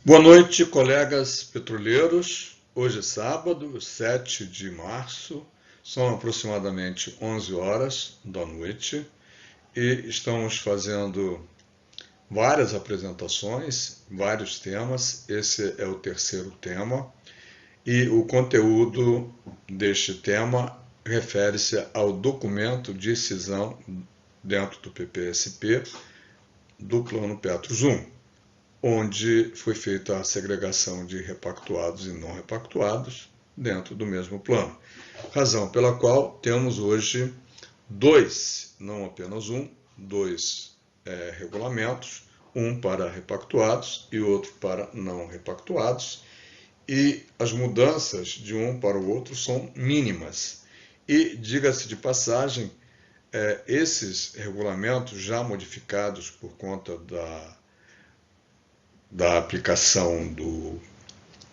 Boa noite, colegas petroleiros. Hoje é sábado, 7 de março, são aproximadamente 11 horas da noite e estamos fazendo várias apresentações, vários temas. Esse é o terceiro tema e o conteúdo deste tema refere-se ao documento de cisão dentro do PPSP do Plano Petros 1, onde foi feita a segregação de repactuados e não repactuados dentro do mesmo plano. Razão pela qual temos hoje dois, não apenas dois regulamentos, um para repactuados e outro para não repactuados, e as mudanças de um para o outro são mínimas. E, diga-se de passagem, esses regulamentos já modificados por conta da aplicação do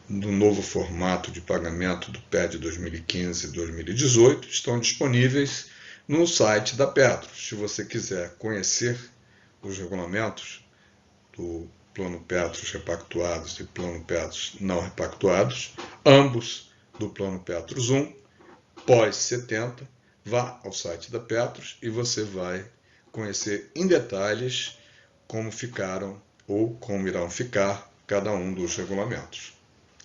novo formato de pagamento do PED 2015 e 2018 estão disponíveis no site da Petros. Se você quiser conhecer os regulamentos do Plano Petros repactuados e Plano Petros não repactuados, ambos do Plano Petros 1, pós-70, vá ao site da Petros e você vai conhecer em detalhes como ficaram ou como irão ficar cada um dos regulamentos.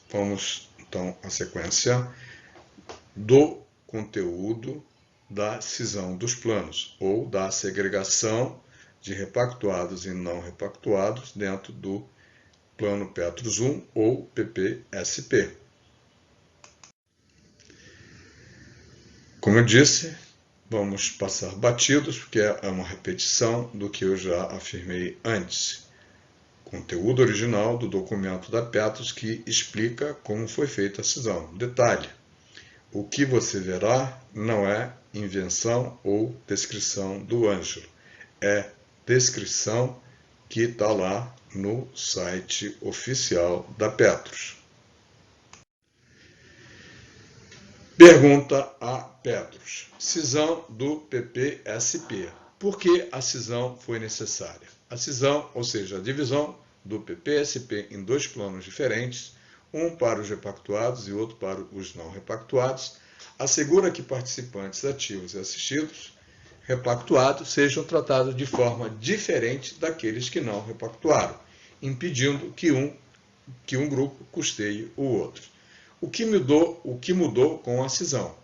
Vamos, então, à sequência do conteúdo da cisão dos planos, ou da segregação de repactuados e não repactuados dentro do Plano Petros 1 ou PPSP. Como eu disse, vamos passar batidos, porque é uma repetição do que eu já afirmei antes. Conteúdo original do documento da Petros que explica como foi feita a cisão. Detalhe: o que você verá não é invenção ou descrição do Ângelo, é descrição que está lá no site oficial da Petros. Pergunta a Petros: cisão do PPSP. Por que a cisão foi necessária? A cisão, ou seja, a divisão do PPSP em dois planos diferentes, um para os repactuados e outro para os não repactuados, assegura que participantes ativos e assistidos repactuados sejam tratados de forma diferente daqueles que não repactuaram, impedindo que um grupo custeie o outro. O que mudou com a cisão?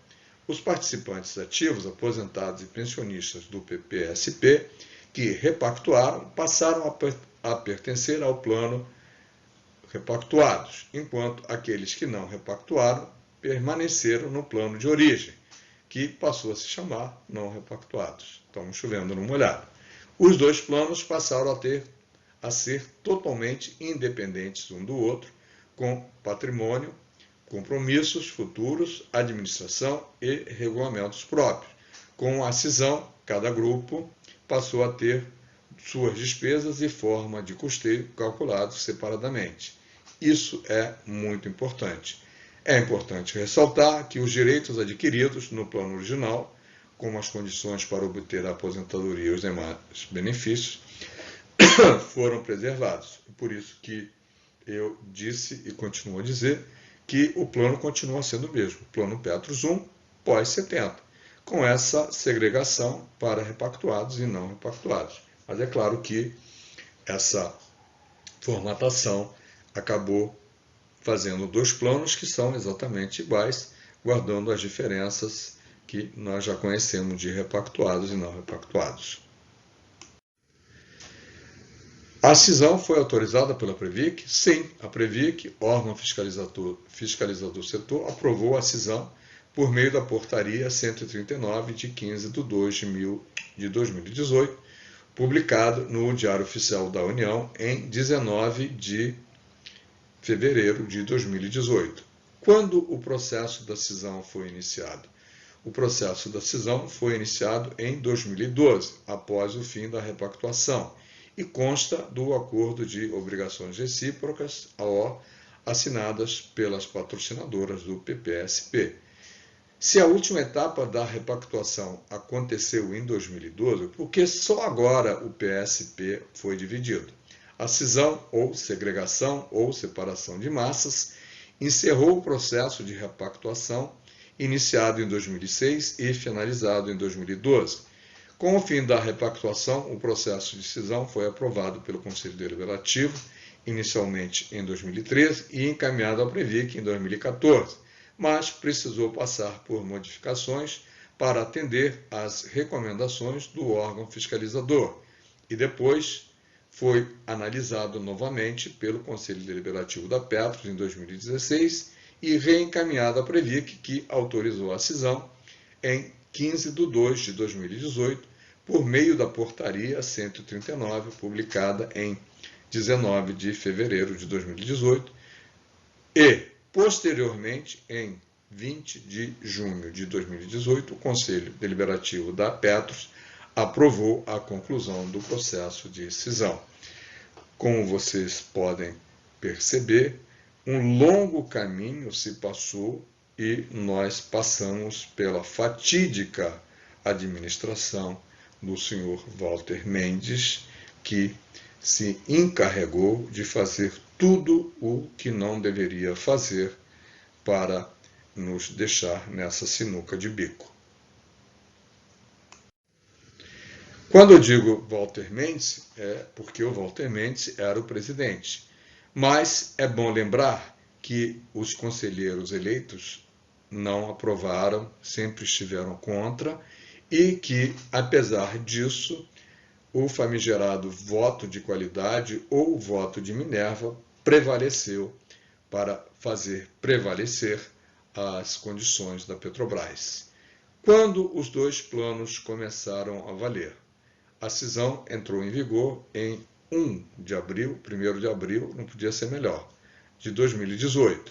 Os participantes ativos, aposentados e pensionistas do PPSP que repactuaram passaram a pertencer ao plano repactuados, enquanto aqueles que não repactuaram permaneceram no plano de origem, que passou a se chamar não repactuados. Estamos chovendo no molhado. Os dois planos passaram a ser totalmente independentes um do outro, com patrimônio, compromissos futuros, administração e regulamentos próprios. Com a cisão, cada grupo passou a ter suas despesas e forma de custeio calculados separadamente. Isso é muito importante. É importante ressaltar que os direitos adquiridos no plano original, como as condições para obter a aposentadoria e os demais benefícios, foram preservados. Por isso que eu disse e continuo a dizer que o plano continua sendo o mesmo, Plano Petros 1, pós-70, com essa segregação para repactuados e não repactuados. Mas é claro que essa formatação acabou fazendo dois planos que são exatamente iguais, guardando as diferenças que nós já conhecemos de repactuados e não repactuados. A cisão foi autorizada pela Previc? Sim, a Previc, órgão fiscalizador do setor, aprovou a cisão por meio da portaria 139 de 15 de 2018, publicado no Diário Oficial da União em 19 de fevereiro de 2018. Quando o processo da cisão foi iniciado? O processo da cisão foi iniciado em 2012, após o fim da repactuação, e consta do acordo de obrigações recíprocas AO assinadas pelas patrocinadoras do PPSP. Se a última etapa da repactuação aconteceu em 2012, por que só agora o PSP foi dividido? A cisão ou segregação ou separação de massas encerrou o processo de repactuação iniciado em 2006 e finalizado em 2012. Com o fim da repactuação, o processo de cisão foi aprovado pelo Conselho Deliberativo, inicialmente em 2013 e encaminhado ao Previc em 2014, mas precisou passar por modificações para atender às recomendações do órgão fiscalizador e depois foi analisado novamente pelo Conselho Deliberativo da Petros em 2016 e reencaminhado à Previc, que autorizou a cisão em 15 de 2 de 2018, por meio da Portaria 139, publicada em 19 de fevereiro de 2018, e, posteriormente, em 20 de junho de 2018, o Conselho Deliberativo da Petros aprovou a conclusão do processo de cisão. Como vocês podem perceber, um longo caminho se passou e nós passamos pela fatídica administração do senhor Walter Mendes, que se encarregou de fazer tudo o que não deveria fazer para nos deixar nessa sinuca de bico. Quando eu digo Walter Mendes, é porque o Walter Mendes era o presidente. Mas é bom lembrar que os conselheiros eleitos não aprovaram, sempre estiveram contra, e que, apesar disso, o famigerado voto de qualidade ou voto de Minerva prevaleceu para fazer prevalecer as condições da Petrobras. Quando os dois planos começaram a valer? A cisão entrou em vigor em 1 de abril, não podia ser melhor, de 2018.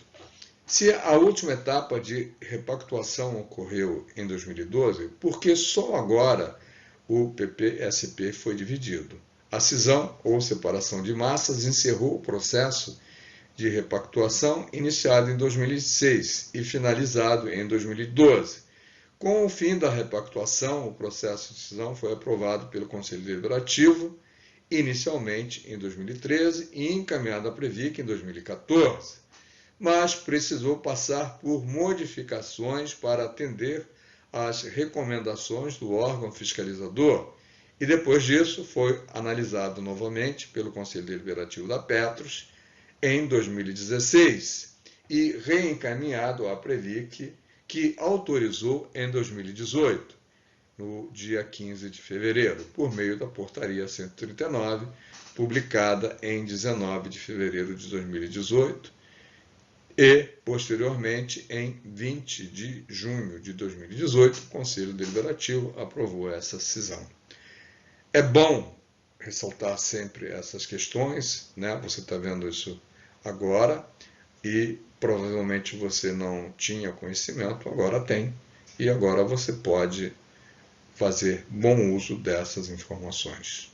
Se a última etapa de repactuação ocorreu em 2012, por que só agora o PP-SP foi dividido? A cisão ou separação de massas encerrou o processo de repactuação iniciado em 2006 e finalizado em 2012. Com o fim da repactuação, o processo de cisão foi aprovado pelo Conselho Deliberativo, inicialmente em 2013 e encaminhado à Previc em 2014, mas precisou passar por modificações para atender às recomendações do órgão fiscalizador e depois disso foi analisado novamente pelo Conselho Deliberativo da Petros em 2016 e reencaminhado à Previc, que autorizou em 2018, no dia 15 de fevereiro, por meio da Portaria 139, publicada em 19 de fevereiro de 2018, e, posteriormente, em 20 de junho de 2018, o Conselho Deliberativo aprovou essa cisão. É bom ressaltar sempre essas questões, né? Você está vendo isso agora, e provavelmente você não tinha conhecimento, agora tem, e agora você pode fazer bom uso dessas informações.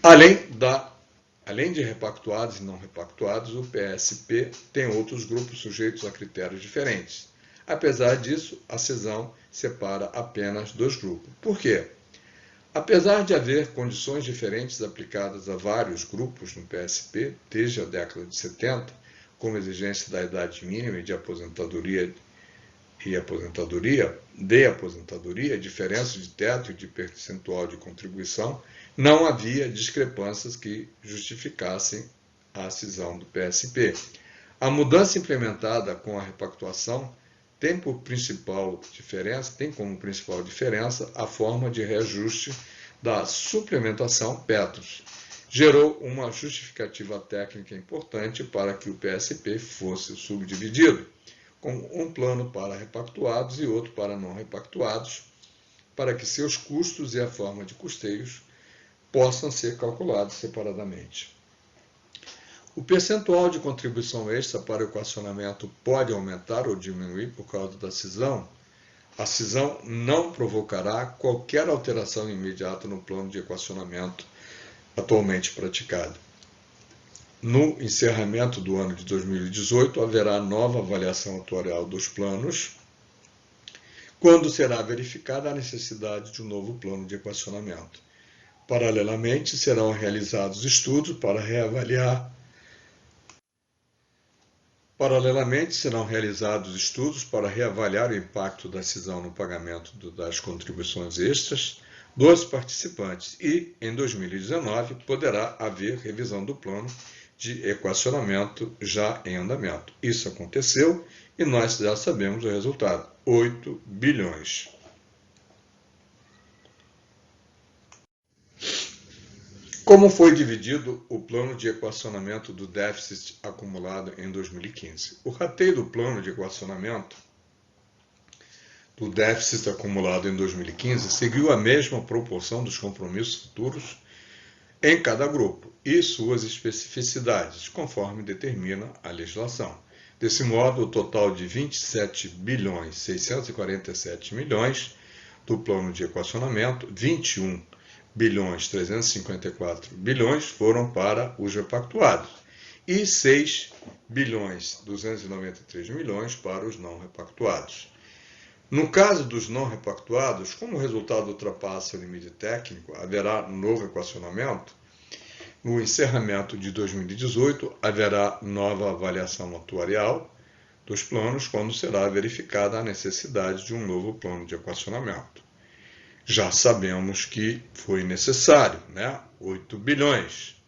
Além de repactuados e não repactuados, o PSP tem outros grupos sujeitos a critérios diferentes. Apesar disso, a cisão separa apenas dois grupos. Por quê? Apesar de haver condições diferentes aplicadas a vários grupos no PSP desde a década de 70, como exigência da idade mínima de aposentadoria, diferença de teto e de percentual de contribuição, não havia discrepâncias que justificassem a cisão do PSP. A mudança implementada com a repactuação tem como principal diferença a forma de reajuste da suplementação Petros. Gerou uma justificativa técnica importante para que o PSP fosse subdividido, com um plano para repactuados e outro para não repactuados, para que seus custos e a forma de custeios possam ser calculados separadamente. O percentual de contribuição extra para o equacionamento pode aumentar ou diminuir por causa da cisão. A cisão não provocará qualquer alteração imediata no plano de equacionamento atualmente praticado. No encerramento do ano de 2018, haverá nova avaliação atuarial dos planos, quando será verificada a necessidade de um novo plano de equacionamento. Paralelamente, serão realizados estudos para reavaliar o impacto da cisão no pagamento das contribuições extras dos participantes e, em 2019, poderá haver revisão do plano de equacionamento já em andamento. Isso aconteceu e nós já sabemos o resultado: 8 bilhões. Como foi dividido o plano de equacionamento do déficit acumulado em 2015? O rateio do plano de equacionamento do déficit acumulado em 2015 seguiu a mesma proporção dos compromissos futuros em cada grupo e suas especificidades, conforme determina a legislação. Desse modo, o total de 27 bilhões 647 milhões do plano de equacionamento, 21 bilhões 354 bilhões foram para os repactuados e 6 bilhões 293 milhões para os não repactuados. No caso dos não repactuados, como o resultado ultrapassa o limite técnico, haverá novo equacionamento. No encerramento de 2018, haverá nova avaliação atuarial dos planos, quando será verificada a necessidade de um novo plano de equacionamento. Já sabemos que foi necessário, 8 bilhões.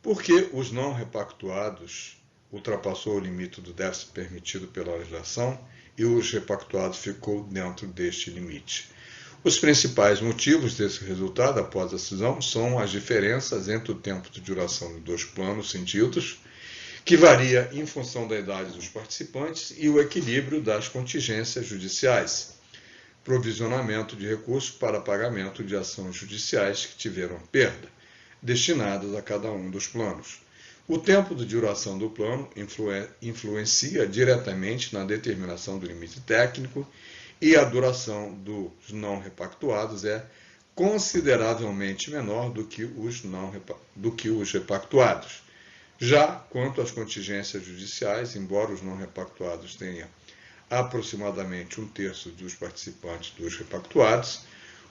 Porque os não repactuados ultrapassou o limite do déficit permitido pela legislação e os repactuados ficou dentro deste limite. Os principais motivos desse resultado após a cisão são as diferenças entre o tempo de duração de dois planos cindidos, que varia em função da idade dos participantes, e o equilíbrio das contingências judiciais, provisionamento de recursos para pagamento de ações judiciais que tiveram perda, destinadas a cada um dos planos. O tempo de duração do plano influencia diretamente na determinação do limite técnico e a duração dos não repactuados é consideravelmente menor do que os repactuados. Já quanto às contingências judiciais, embora os não repactuados tenham aproximadamente um terço dos participantes dos repactuados,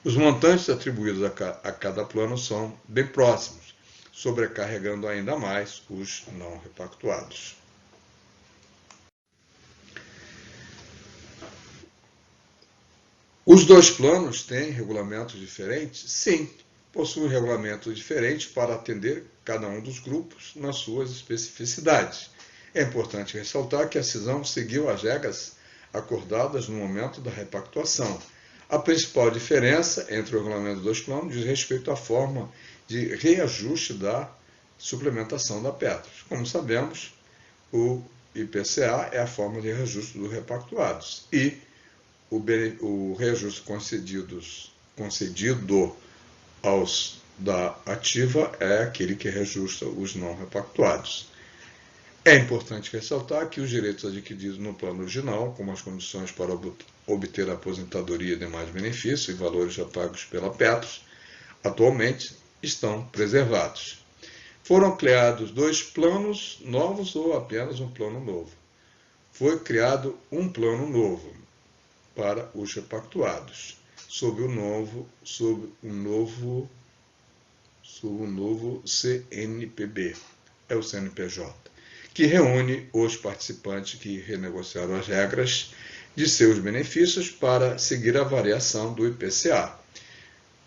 os montantes atribuídos a cada plano são bem próximos, sobrecarregando ainda mais os não repactuados. Os dois planos têm regulamentos diferentes? Sim, possuem regulamentos diferentes para atender cada um dos grupos nas suas especificidades. É importante ressaltar que a cisão seguiu as regras acordadas no momento da repactuação. A principal diferença entre o regulamento dos dois planos diz respeito à forma de reajuste da suplementação da Petros. Como sabemos, o IPCA é a forma de reajuste dos repactuados e o reajuste concedido aos da ativa é aquele que reajusta os não repactuados. É importante ressaltar que os direitos adquiridos no plano original, como as condições para obter a aposentadoria e demais benefícios e valores já pagos pela Petros, atualmente estão preservados. Foram criados dois planos novos ou apenas um plano novo? Foi criado um plano novo para os repactuados, sob o novo CNPB, é o CNPJ, que reúne os participantes que renegociaram as regras de seus benefícios para seguir a variação do IPCA.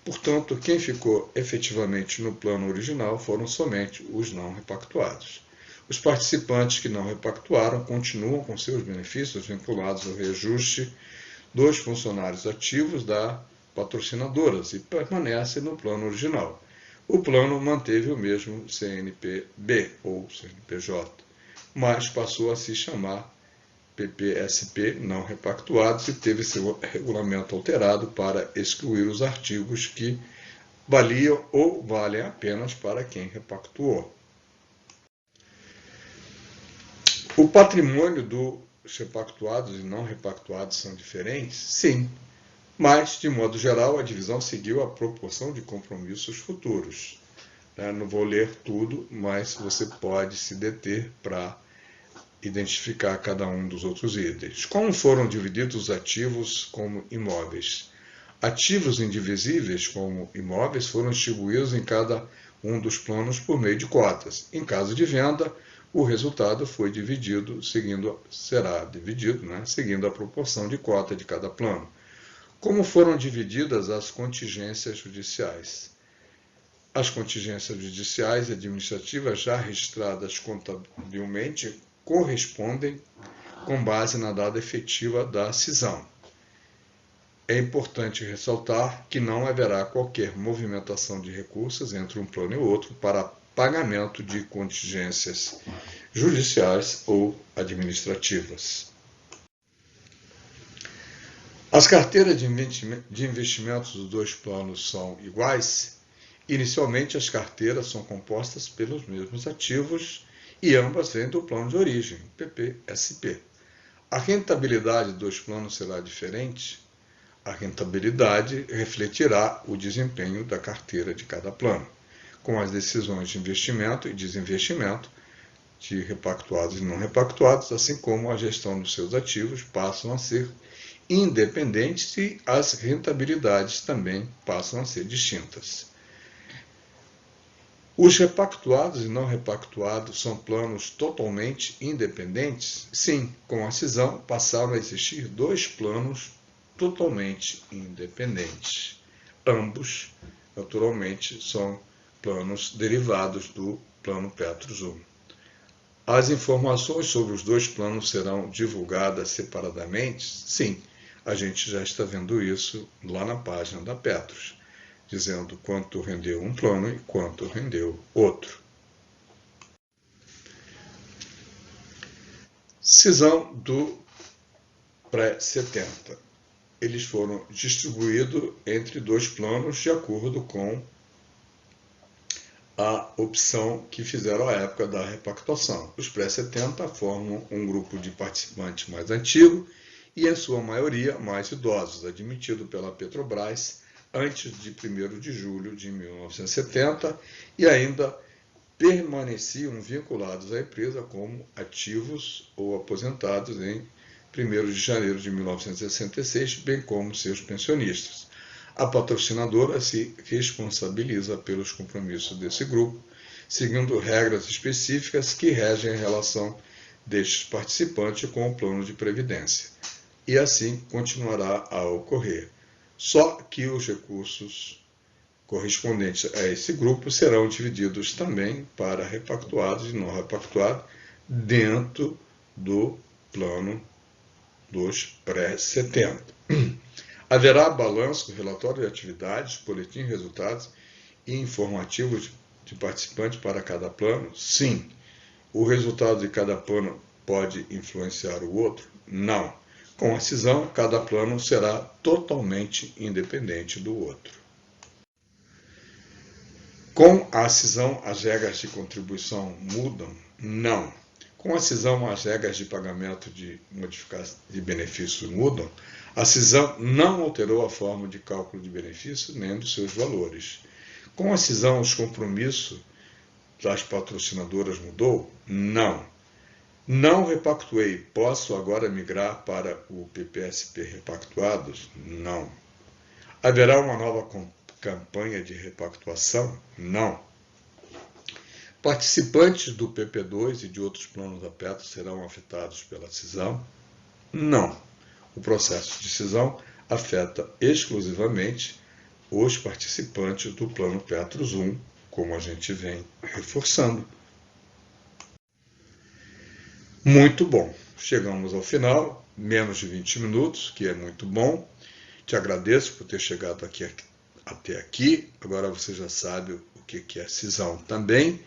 Portanto, quem ficou efetivamente no plano original foram somente os não repactuados. Os participantes que não repactuaram continuam com seus benefícios vinculados ao reajuste dos funcionários ativos da patrocinadoras e permanecem no plano original. O plano manteve o mesmo CNPB ou CNPJ, mas passou a se chamar PPSP não repactuados e teve seu regulamento alterado para excluir os artigos que valiam ou valem apenas para quem repactuou. O patrimônio dos repactuados e não repactuados são diferentes? Sim, mas, de modo geral, a divisão seguiu a proporção de compromissos futuros. Não vou ler tudo, mas você pode se deter para identificar cada um dos outros itens. Como foram divididos os ativos como imóveis? Ativos indivisíveis, como imóveis, foram distribuídos em cada um dos planos por meio de cotas. Em caso de venda, o resultado será dividido, seguindo a proporção de cota de cada plano. Como foram divididas as contingências judiciais? As contingências judiciais e administrativas já registradas contabilmente correspondem com base na data efetiva da cisão. É importante ressaltar que não haverá qualquer movimentação de recursos entre um plano e outro para pagamento de contingências judiciais ou administrativas. As carteiras de investimentos dos dois planos são iguais? Inicialmente, as carteiras são compostas pelos mesmos ativos e ambas vêm do plano de origem, PPSP. A rentabilidade dos planos será diferente? A rentabilidade refletirá o desempenho da carteira de cada plano, com as decisões de investimento e desinvestimento, de repactuados e não repactuados, assim como a gestão dos seus ativos passam a ser independentes e as rentabilidades também passam a ser distintas. Os repactuados e não repactuados são planos totalmente independentes? Sim, com a cisão passaram a existir dois planos totalmente independentes. Ambos, naturalmente, são planos derivados do plano Petrus 1. As informações sobre os dois planos serão divulgadas separadamente? Sim, a gente já está vendo isso lá na página da Petrus, dizendo quanto rendeu um plano e quanto rendeu outro. Cisão do pré-70. Eles foram distribuídos entre dois planos de acordo com a opção que fizeram à época da repactuação. Os pré-70 formam um grupo de participantes mais antigo e, em sua maioria, mais idosos, admitido pela Petrobras antes de 1º de julho de 1970 e ainda permaneciam vinculados à empresa como ativos ou aposentados em 1º de janeiro de 1966, bem como seus pensionistas. A patrocinadora se responsabiliza pelos compromissos desse grupo, seguindo regras específicas que regem a relação destes participantes com o plano de previdência. E assim continuará a ocorrer. Só que os recursos correspondentes a esse grupo serão divididos também para repactuados e não repactuados dentro do plano dos pré-70. Haverá balanço, relatório de atividades, boletim de resultados e informativos de participantes para cada plano? Sim. O resultado de cada plano pode influenciar o outro? Não. Com a cisão, cada plano será totalmente independente do outro. Com a cisão, as regras de contribuição mudam? Não. Com a cisão, as regras de pagamento de benefícios mudam? A cisão não alterou a forma de cálculo de benefícios nem dos seus valores. Com a cisão, os compromissos das patrocinadoras mudou? Não. Não repactuei. Posso agora migrar para o PPSP repactuados? Não. Haverá uma nova campanha de repactuação? Não. Participantes do PP2 e de outros planos da Petrus serão afetados pela cisão? Não. O processo de cisão afeta exclusivamente os participantes do plano Petrus 1, como a gente vem reforçando. Muito bom. Chegamos ao final, menos de 20 minutos, que é muito bom. Te agradeço por ter chegado até aqui. Agora você já sabe o que é cisão também.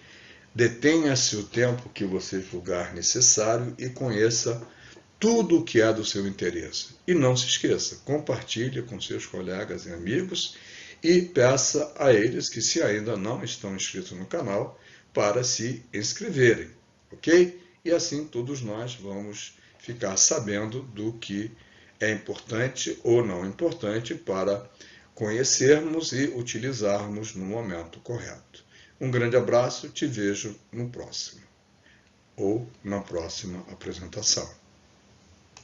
Detenha-se o tempo que você julgar necessário e conheça tudo o que é do seu interesse. E não se esqueça, compartilhe com seus colegas e amigos e peça a eles que, se ainda não estão inscritos no canal, para se inscreverem, ok? E assim todos nós vamos ficar sabendo do que é importante ou não importante para conhecermos e utilizarmos no momento correto. Um grande abraço, te vejo no próximo ou na próxima apresentação.